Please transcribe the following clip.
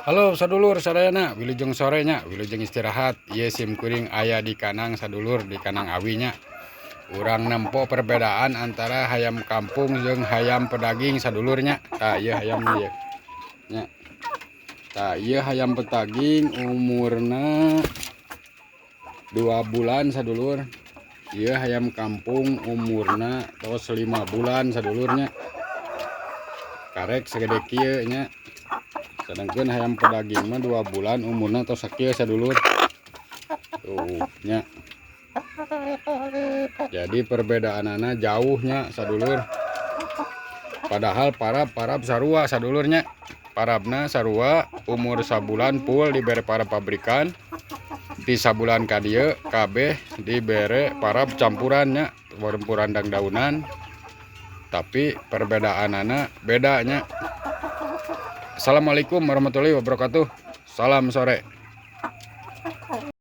Halo sadulur sadayana, wilujeng sorenya, wilujeng istirahat. Ieu sim kuring aya di kanang sadulur, di kanang awinya. Urang nempo perbedaan antara hayam kampung jeung hayam pedaging sadulurnya. Tah ieu hayam ieu. Nya. Tah ieu hayam pedaging umurna 2 bulan sadulur. Ieu hayam kampung umurna tos 5 bulan sadulurnya. Karek segede kieu nya. Sedangkan hayam pedaging mah 2 bulan umurna tos sakieu sadulur. Tuh nya. Jadi perbedaanana jauhnya sadulur. Padahal parab sarua sadulurnya. Parabna sarua umur sabulan full dibere parab pabrikan. Di sabulan kadieu kabeh dibere parab campurannya, campuran dang daunan. Tapi perbedaanana bedanya. Assalamualaikum warahmatullahi wabarakatuh. Salam sore.